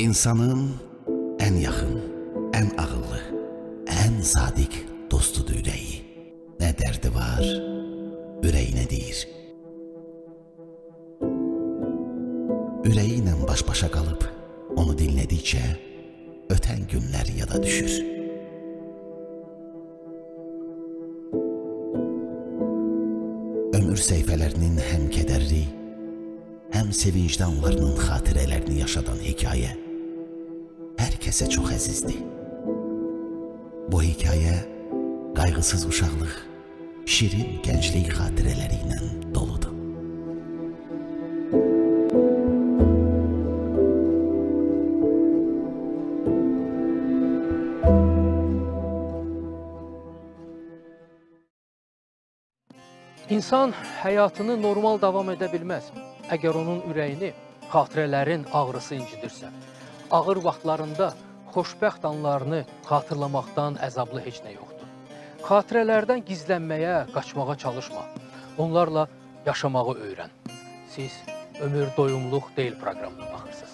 İnsanın ən yaxın, ən ağıllı, ən sadiq dostudur ürəyi. Nə dərdi var, ürəyinə deyir. Ürəyi ilə baş-başa qalıb, onu dinlədikcə, ötən günlər yada düşür. Ömür səhifələrinin həm kədərli, həm sevincli anlarının xatirələrini yaşadan hekayə hər kəsə çox əzizdir. Bu hekayə qayğısız uşaqlıq, şirin gənclik xatirələri ilə doludur. İnsan həyatını normal davam edə bilməz. Əgər onun ürəyini xatirələrin ağrısı incidirsə, ağır vaxtlarında xoşbəxt anlarını xatırlamaqdan əzablı heç nə yoxdur. Xatirələrdən gizlənməyə, qaçmağa çalışma. Onlarla yaşamağı öyrən. Siz Ömür Doyumluq Deyil proqramına baxırsınız.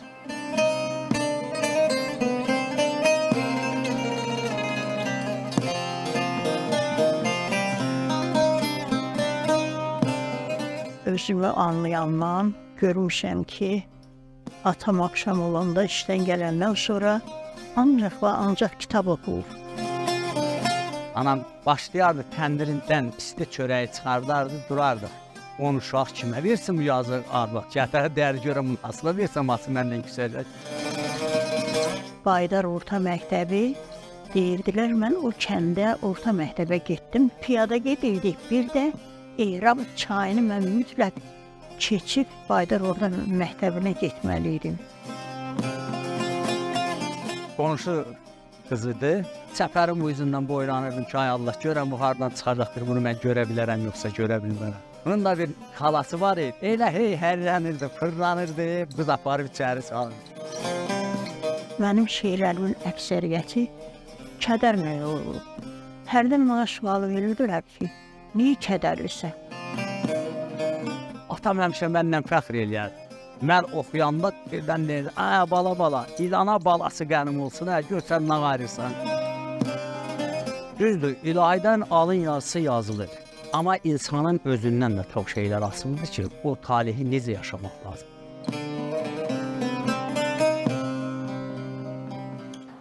Özümü anlayandan görmüşəm ki, atam axşam olanda işdən gələndən sonra ancaq və ancaq kitab oxuyur. Anam başlayardı təndirindən isti çörəyi çıxardardı, durardı. 10 uşaq kimə versin bu yazıq arvad? Gətərə dəri görəm, asıla versən, asıl məndən küsəcək. Baydar orta məktəbi deyirdilər, mən o kəndə orta məktəbə getdim. Piyada gedirdik, bir də İrab çayını mən mütləq keçib Baydar orta məktəbinə getməliydim. Qonşu qızıdır. Çəpərin bu yüzündən boylanırdım ki, ay Allah, görəm bu hardan çıxacaqdır, bunu mən görə bilərəm, yoxsa görə bilmərəm. Bunun da bir xalası var idi. Elə hey hərlənirdi, fırlanırdı, qız aparıb içəri salırdı. Mənim şeirlərimin əksəriyyəti kədərlə olur. Hərdən mənə sualı verirdilər ki, niyə kədərlisən? Atam həmişə məndən fəxr eləyərdi. Mən oxuyanda birdən deyirdi, ay bala, ilana balası qənim olsun, görsən nə qayırsan. Düzdür, ilahidən alın yazısı yazılır. Amma insanın özündən də çox şeylər asılıdır ki, o talihi necə yaşamaq lazım.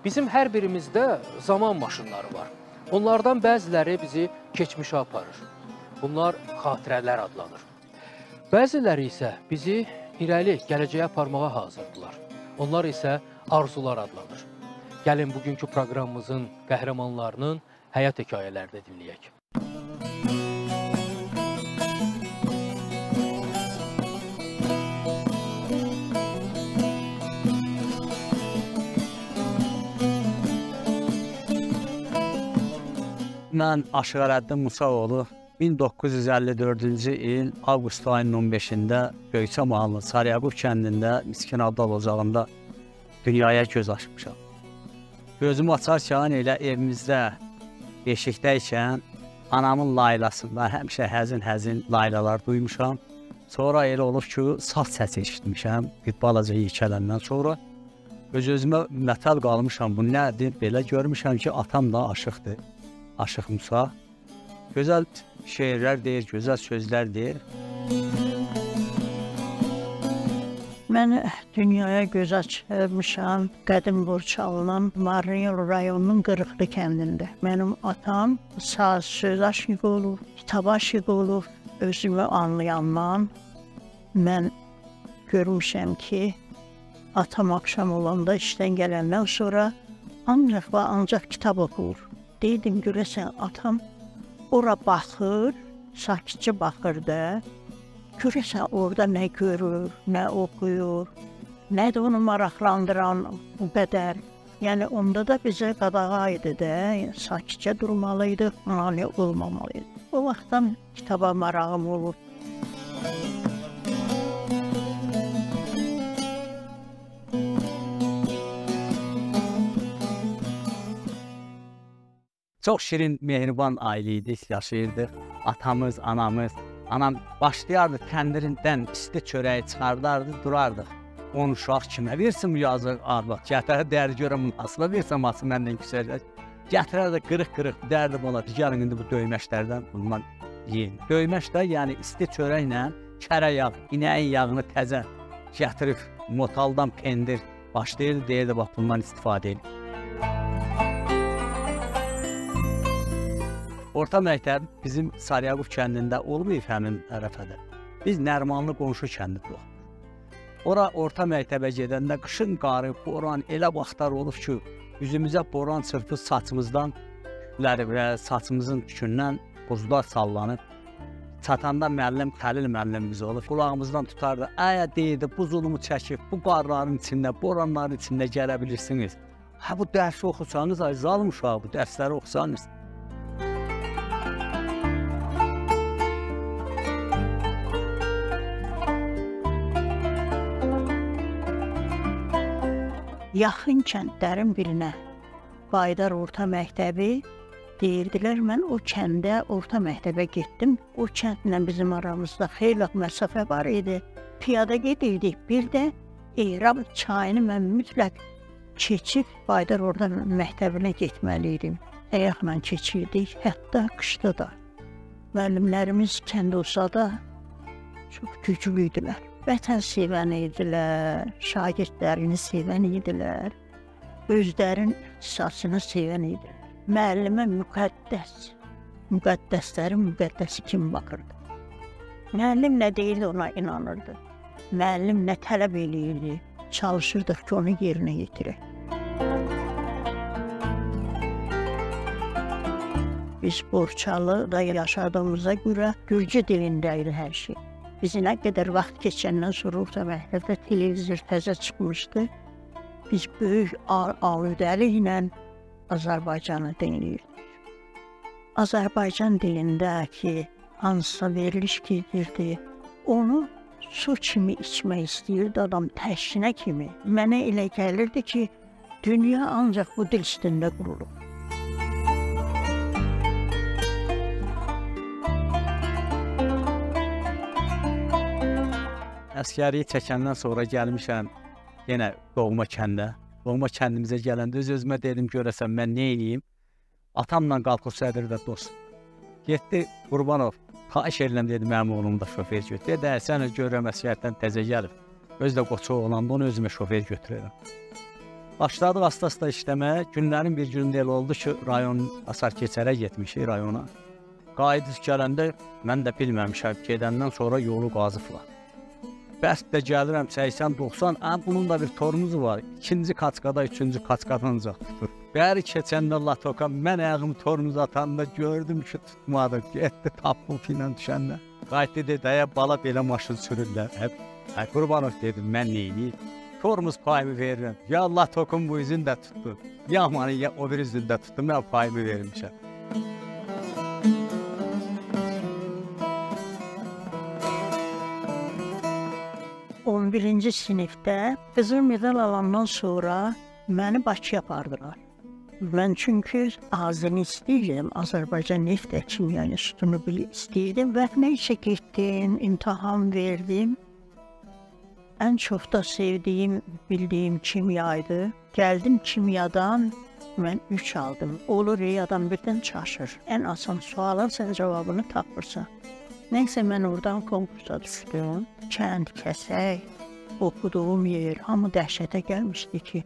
Bizim hər birimizdə zaman maşınları var. Onlardan bəziləri bizi keçmişə aparır. Bunlar xatirələr adlanır. Bəziləri isə bizi irəli, gələcəyə aparmağa hazırdılar. Onlar isə arzular adlanır. Gəlin bugünkü proqramımızın qəhrəmanlarının həyat hekayələrini dinləyək. Mən Aşıqələddin Musaoğlu 1954-cü il avqust ayının 15-də Göyçə mahalının Saryaqub kəndində Miskin Abdal ocağında dünyaya göz açmışam. Gözümü açarkən elə evimizdə beşikdəykən anamın laylasında həmişə həzin laylalar duymuşam. Sonra elə olub ki, saz səsi eşitmişəm bir balaca yekələndən sonra. Öz-özümə mətəl qalmışam, bu nədir? Belə görmüşəm ki, atam da aşıqdır. Aşıq Musa. Gözəl şeirlər deyir, gözəl sözlər deyir. Mən dünyaya göz açmışam qədim Borçalınan Mariyol rayonunun Qırıqlı kəndində. Mənim atam saz, söz aşığı olub, kitab aşığı olub. Özümü anlayandan mən görmüşəm ki, atam axşam olanda işdən gələndən sonra ancaq və ancaq kitab oxuyur. Deydim, görəsən, atam ora baxır, sakitcə baxır da, görəsən orada nə görür, nə oxuyur, nədir onu maraqlandıran bu qədər. Yəni, onda da bizə qadağa idi də, sakitcə durmalıydı, ani olmamalıydı. O vaxtdan kitaba marağım olur. Çox şirin, mehriban ailə idik, yaşayırdıq. Atamız, anamız. Anam başlayardı təndirindən isti çörəyi çıxardardı, durardıq. 10 uşaq kimə versin bu yazıq arvad? Gətirə dəri görəm, asıla versən ması məndən yüksələcək. Gətirər də qırıq-qırıq dərdi bala, gəlin indi bu döyməşlərdən bundan yiyin. Döyməş də yəni isti çörəklə kərə yağ, inəyin yağını təzə gətirib motaldan pendir başlayır, deyir də bax bundan istifadə edin. Orta məktəb bizim Sarıyaqub kəndində olmayıb həmin ərəfədə. Biz Nərmanlı qonşu kəndidir. Ora orta məktəbə gedəndə qışın qarı, boran elə vaxtlar olub ki, üzümüzə boran çırpı saçımızdan və saçımızın tükündən buzlar sallanıb. Çatanda müəllim Xəlil müəllimimiz olub. Qulağımızdan tutardı. Əyə deyirdi, bu zulumu çəkib, bu qarların içində, boranların içində gələ bilirsiniz. Hə, bu dərsi oxusanız, ay zalım uşağı, bu dərsləri oxusanız. Yaxın kəndlərin birinə Baydar Orta Məktəbi deyirdilər, mən o kəndə orta məktəbə getdim. O kəndlə bizim aramızda xeyli məsafə var idi. Piyada gedirdik. Bir də Eyrab çayını mən mütləq keçib Baydar Orta Məktəbinə getməli idim. Ayaqla keçirdik, hətta qışda da. Müəllimlərimiz kənd olsa da çox güclü idilər. Vətən sevən idilər, şagirdlərini sevən idilər, özlərin ixtisasını sevən idilər. Müəllimə müqəddəs, müqəddəslərin müqəddəsi kimi baxırdı. Müəllim nə deyirdi, ona inanırdı. Müəllim nə tələb eləyirdi, çalışırdıq ki, onu yerinə yetirək. Biz Borçalıda yaşadığımıza görə Gürcü dilində idi hər şey. Biz nə qədər vaxt keçəndən sonra orta məktəbdə televizor təzə çıxmışdı. Biz böyük alüdəliklə Azərbaycanı dinləyirdik. Azərbaycan dilindəki hansısa veriliş gedirdi, onu su kimi içmək istəyirdi adam, təşkinə kimi. Mənə elə gəlirdi ki, dünya ancaq bu dil üstündə qurulub. Əskəriyi çəkəndən sonra gəlmişəm yenə doğma kəndə. Doğma kəndimizə gələndə öz-özümə dedim, görəsən mən nə eləyim? Atamla qalxır sədrdə dost. Getdi Qurbanov, xahiş edirəm dedi, mənim oğlum da şofer götür. Dedi, sən görürəm əskərdən təzə gəlib. Öz də qoçu oğlanda onu özümə şofer götürürəm. Başladıq asta-asta işləməyə. Günlərin bir günü elə oldu ki, rayon asar keçərə getmişik rayona. Qayıdız gələndə mən də bilməmişəm, gedəndən sonra yolu qazıblar. Bəs də gəlirəm 80-90, bunun da bir torunuzu var. İkinci kaçkada, üçüncü kaçkadan ancaq tutur. Bəri keçəndə latoka, mən ayağımı torunuza atanda gördüm ki, tutmadı. Getdi tapıltı ilə düşəndə. Qayıtdı dedi, aya bala belə maşın sürürlər. Qurbanov dedim, mən neyini? Torumuz payımı verirəm. Ya latokun bu üzünü də tutdu. Ya manı ya o bir üzünü də tutdu, mən payımı vermişəm. 11-ci sinifdə qızıl medal alandan sonra məni Bakıya apardılar. Mən çünki azını istəyirdim, Azərbaycan Neft və Kimya İnstitutunu istəyirdim və nə işə getdim, imtahan verdim. Ən çox da sevdiyim, bildiyim kimyaydı. Gəldim kimyadan, mən 3 aldım. Olur, adam birdən çaşır. Ən asan sualın sən cavabını tapırsan. Nəysə, mən oradan konkursa düşdüm. Kənd, kəsək, oxuduğum yer, hamı dəhşətə gəlmişdi ki,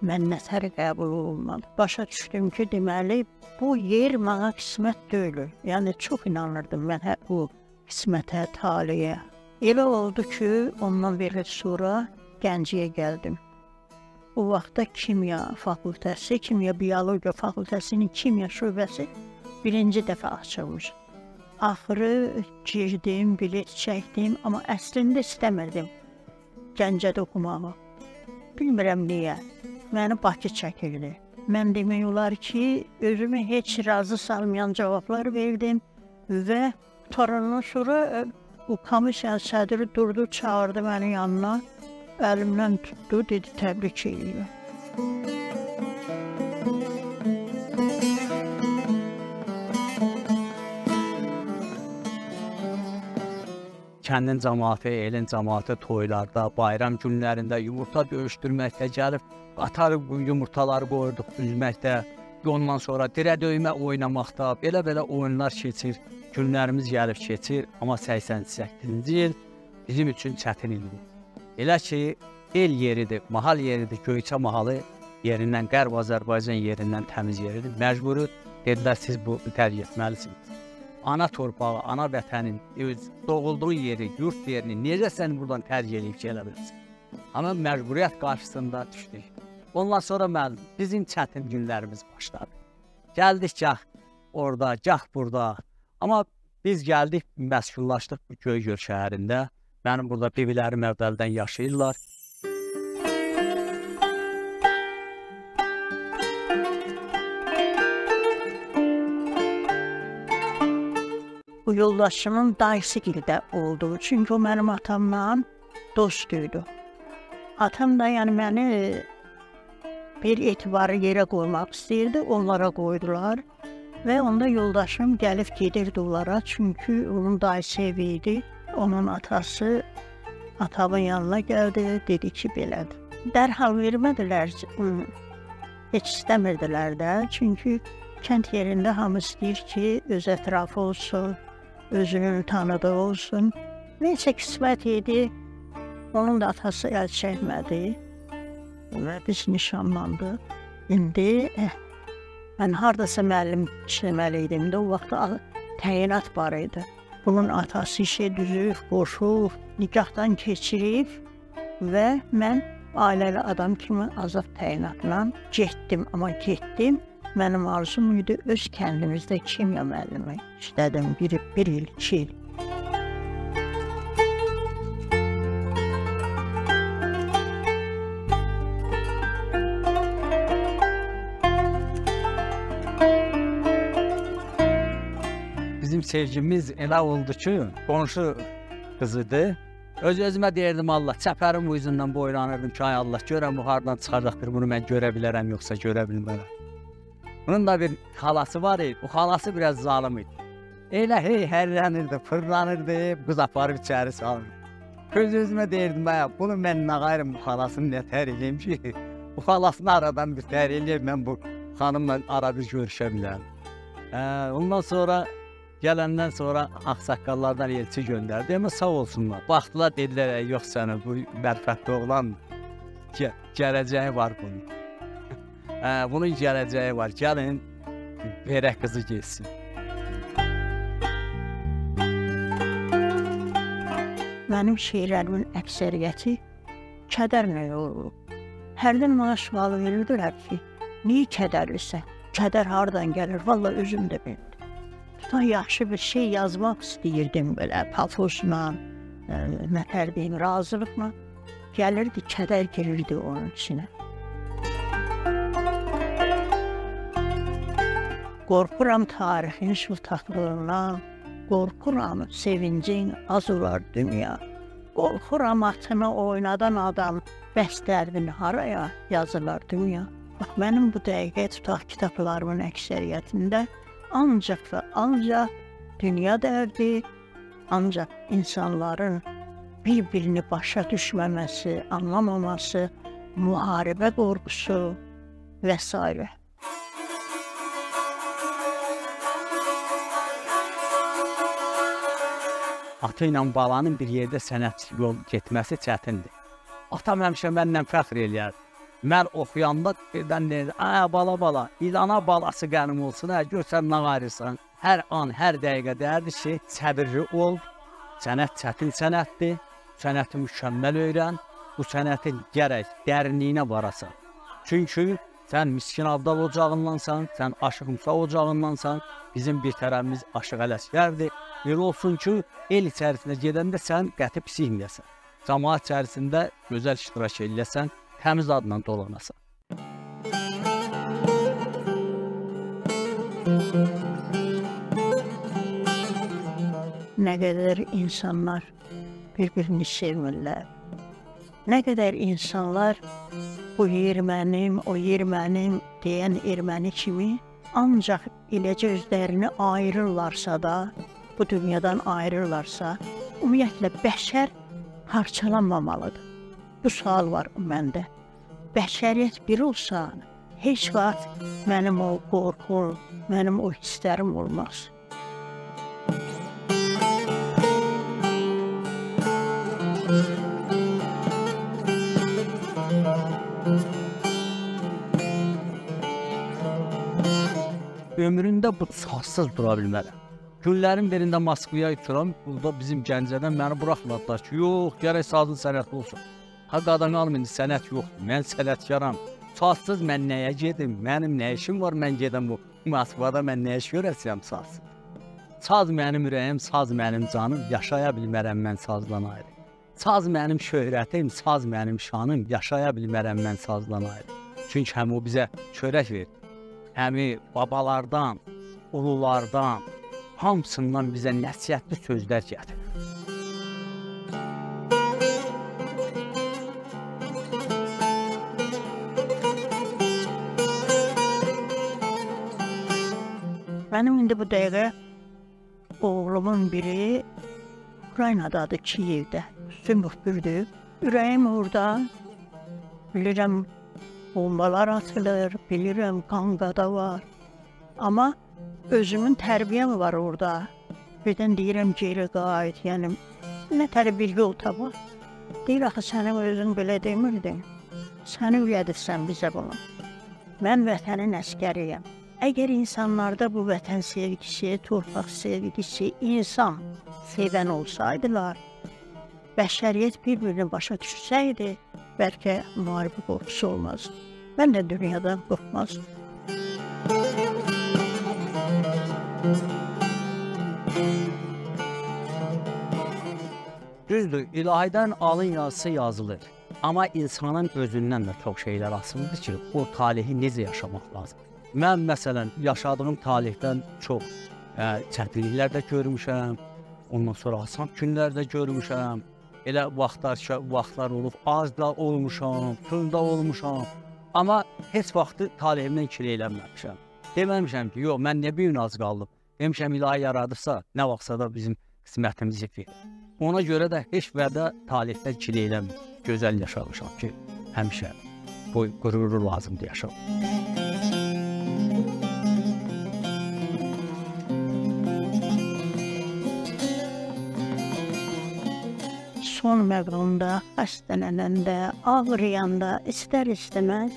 mən nətər qəbul olmadı. Başa düşdüm ki, deməli, bu yer mənə qismət deyil. Yəni, çox inanırdım mən bu qismətə, taliyə. Elə oldu ki, ondan bir il sonra Gəncəyə gəldim. O vaxtda kimya fakültəsi, kimya biyologiya fakültəsinin kimya şöbəsi birinci dəfə açılmış. Axırı girdim, bilet çəkdim, amma əslində istəmirdim Gəncədə oxumağı. Bilmirəm niyə, məni Bakı çəkirdi. Mən demək olar ki, özümü heç razı salmayan cavablar verdim və qutarandan sonra bu komissiyanın sədri durdu, çağırdı məni yanına, əlimdən tutdu, dedi, təbrik edirəm. kəndin cəmaatı, elin cəmaatı toylarda, bayram günlərində yumurta döyüşdürməkdə gəlib, qatarı yumurtaları qoyurduq üzməkdə, ondan sonra dirə döymə oynamaqda, belə-belə oyunlar keçir, günlərimiz gəlib keçir, amma 88-ci il bizim üçün çətin ildir. Elə ki, el yeridir, mahal yeridir, Göyçə mahalı yerindən, Qərb Azərbaycan yerindən təmiz yeridir, məcburi dedilər, siz bu tərk etməlisiniz. Ana torpağı, ana vətənin, doğulduğun yeri, yurt yerini necə sən buradan tərk edib gələ bilirsən? Amma məcburiyyət qarşısında düşdük. Ondan sonra bizim çətin günlərimiz başladı. Gəldik gah orada, gah burada. Amma biz gəldik, məskunlaşdıq bu Göygöl şəhərində. Mənim burada biblərim əvvəldən yaşayırlar. Bu yoldaşımın dayısı gildə oldu. Çünki o mənim atamla dostuydu. Atam da yəni məni bir etibarı yerə qoymaq istəyirdi. Onlara qoydular. Və onda yoldaşım gəlib gedirdi onlara. Çünki onun dayısı evi idi. Onun atası atamın yanına gəldi. Dedi ki, belədir. Dərhal vermədilər. Heç istəmirdilər də. Çünki kənd yerində hamı istəyir ki, öz ətrafı olsun, özünün tanıdığı olsun. Neysə qismət idi, onun da atası əl çəkmədi və biz nişanlandıq. İndi mən haradasa müəllim işləməli idim də, o vaxt təyinat var idi. Bunun atası işe düzüb, qoşub, nikahdan keçirib və mən ailəli adam kimi azad təyinatla getdim, amma getdim. Mənim arzum idi, öz kəndimizdə kimya müəllimi işlədim, bir il, 2 il. Bizim sevgimiz elə oldu ki, qonşu qızıdır. Öz-özümə deyirdim, Allah, çəpərin uyuzundan boylanırdım ki, ay Allah, görəm bu haradan çıxacaqdır, bunu mən görə bilərəm, yoxsa görə bilmərəm. Bunun da bir xalası var idi, bu xalası biraz zalim idi. Elə hərlənirdi, fırlanırdı, qız aparıb içəri salırdı. Öz-özümə deyirdim, bunu mən nə qayrım bu xalasını nətər eləyim ki, bu xalasını aradan bir tər eləyib, mən bu xanımla arada görüşə bilərəm. Ondan sonra, gələndən sonra ağsaqqallardan elçi göndərdi, amma sağ olsunlar. Baxdılar, dedilər, yox sənə, bu mərfətli oğlan, gələcəyi var bunun. Bunun gələcəyi var, gəlin, verək qızı geçsin. Mənim şeirlərimin əksəriyyəti kədərlə yorulub. Hərdən mənə sual verirdilər ki, niyə kədərlisən? Kədər haradan gəlir? Valla özüm də bildim. Tutan yaxşı bir şey yazmaq istəyirdim belə, pafosla, nətər deyim, razılıqla. Gəlirdi, kədər girirdi onun içinə. Qorxuram tarixin şıltaqlığından, qorxuram sevincin az olar dünya. Qorxuram atını oynadan adam, bəs dərdin haraya yazılar dünya. Bax, mənim bu dəqiqə tutaq kitablarımın əksəriyyətində ancaq və ancaq dünya dərdi, ancaq insanların bir-birini başa düşməməsi, anlamaması, müharibə qorxusu və s. Ata ilə balanın bir yerdə sənət yol getməsi çətindir. Atam həmişə məndən fəxr eləyər. Mən oxuyanda birdən deyir, bala, ilana balası qənim olsun, görsən nə qayırsan. Hər an, hər dəqiqə deyərdi ki, səbirli ol, sənət çətin sənətdir, sənəti mükəmməl öyrən, bu sənətin gərək dərinliyinə varasan. Çünki sən Miskin Abdal ocağındansan, sən Aşıq Musa ocağındansan, bizim bir tərəfimiz Aşıq Ələsgərdir. Elə olsun ki, el içərisində gedəndə sən qətib siyməyəsən. Cəmaat içərisində gözəl iştirak eləyəsən, təmiz adla dolanasan. Nə qədər insanlar bir-birini sevmirlər. Nə qədər insanlar bu yer mənim, o yer mənim deyən erməni kimi ancaq eləcə özlərini ayırırlarsa da, bu dünyadan ayırırlarsa, ümumiyyətlə bəşər parçalanmamalıdır. Bu sual var məndə. Bəşəriyyət bir olsa, heç vaxt mənim o qorxum, mənim o hisslərim olmaz. Ömründə bu sazsız dura bilmərəm. Günlərin birində Moskvaya uçuram, burada bizim Gəncədən məni buraxmadılar ki, yox, gərək sazın sənətli olsun. Ha, qadan alım, indi sənət yoxdur, mən sənətkaram. Sazsız mən nəyə gedim, mənim nə işim var, mən gedim bu Moskvada, mən nə iş görəsiyəm sazsız. Saz mənim ürəyim, saz mənim canım, yaşaya bilmərəm mən sazdan ayrı. Saz mənim şöhrətim, saz mənim şanım, yaşaya bilmərəm mən sazdan ayrı. Çünki həm o bizə çörək verir. Həmi babalardan, ululardan, hamısından bizə nəsihətli sözlər gətirir. Mənim indi bu dəqiqə oğlumun biri Ukraynadadır, Kiyevdə, Sümükbürdür. Ürəyim orada, bilirəm, bombalar atılır, bilirəm, qanqada var. Amma özümün tərbiyəm var orada. Birdən deyirəm, geri qayıt, yəni, nə tərə bir yol tapar. Deyir, axı, sənin özün belə demirdin. Səni üyədirsən bizə bunu. Mən vətənin əskəriyəm. Əgər insanlarda bu vətən sevgisi, torpaq sevgisi, insan sevən olsaydılar, bəşəriyyət bir-birini başa düşsəydi, bəlkə müharibə qorxusu olmazdı. Mən də dünyadan qorxmazdım. Düzdür, ilahidən alın yazısı yazılır. Amma insanın özündən də çox şeylər asılıdır ki, o talihi necə yaşamaq lazım. Mən, məsələn, yaşadığım talihdən çox çətinliklər də görmüşəm, ondan sonra asan günlər də görmüşəm. Elə vaxtlar olub, az da olmuşam, tuz da olmuşam. Amma heç vaxtı talihimdən ikili eləməmişəm. Deməmişəm ki, yox, mən nə büyün az qaldım. Demişəm, ilahi yaradırsa, nə vaxtsa da bizim qismətimizi verir. Ona görə də heç vədə talihdən ikili eləmir. Gözəl yaşamışam ki, həmişə bu qüruru lazımdır yaşam. Son məqamda, xəstələnəndə, ağrıyanda, istər-istəməz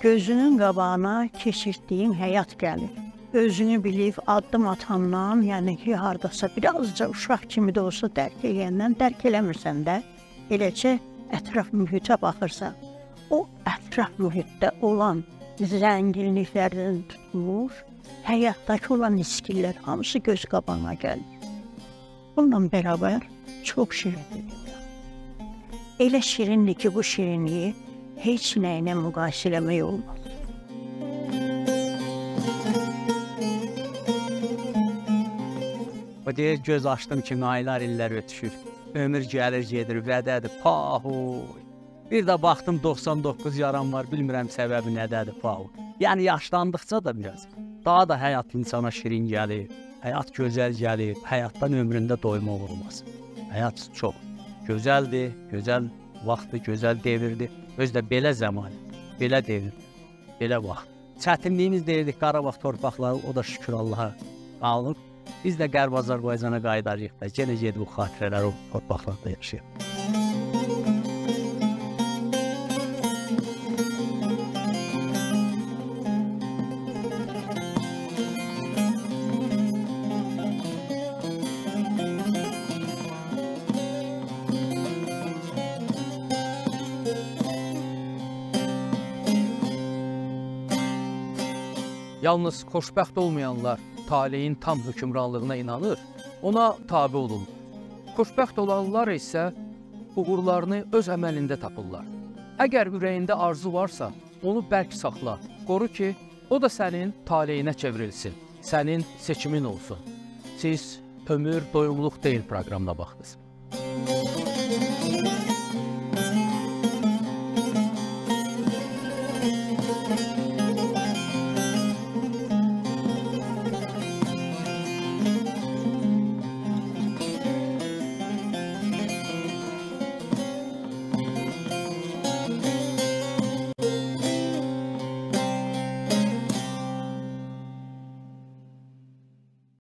gözünün qabağına keçirtdiyin həyat gəlir. Özünü bilib addım atandan, yəni ki, haradasa birazca uşaq kimi də olsa dərk eləyəndən, dərk eləmirsən də, eləcə ətraf mühitə baxırsan. O ətraf mühitdə olan zənginliklərdən tutmuş, həyatdakı olan iskillər hamısı göz qabağına gəlir. Bununla bərabər çox şirindir. Elə şirindir ki, bu şirinliyi heç nəyinə müqayisə eləmək olmaz. O deyir, göz açdım ki, aylar illər ötüşür. Ömür gəlir, gedir, vədədir, pahuy. Bir də baxdım, 99 yaram var, bilmirəm səbəbi nədədir, pahuy. Yəni, yaşlandıqca da biraz, daha da həyat insana şirin gəlir, həyat gözəl gəlir, həyatdan ömründə doymaq olmaz. Həyat çox gözəldir, gözəl vaxtdır, gözəl devirdir. Özdə belə zaman, belə devir, belə vaxt. Çətinliyimiz deyirdik, Qarabağ torpaqları, o da şükür Allaha alınıb. Biz də Qərb Azərbaycana qayıdarıq da, yenə gedib bu xatirələr o torpaqlarda yaşayıq. Yalnız xoşbəxt olmayanlar taleyin tam hökmranlığına inanır, ona tabe olurlar. Xoşbəxt olanlar isə uğurlarını öz əməlində tapırlar. Əgər ürəyində arzu varsa, onu bərk saxla, qoru ki, o da sənin taleyinə çevrilsin, sənin seçimin olsun. Siz Ömür Doyumluq deyil proqramına baxdınız.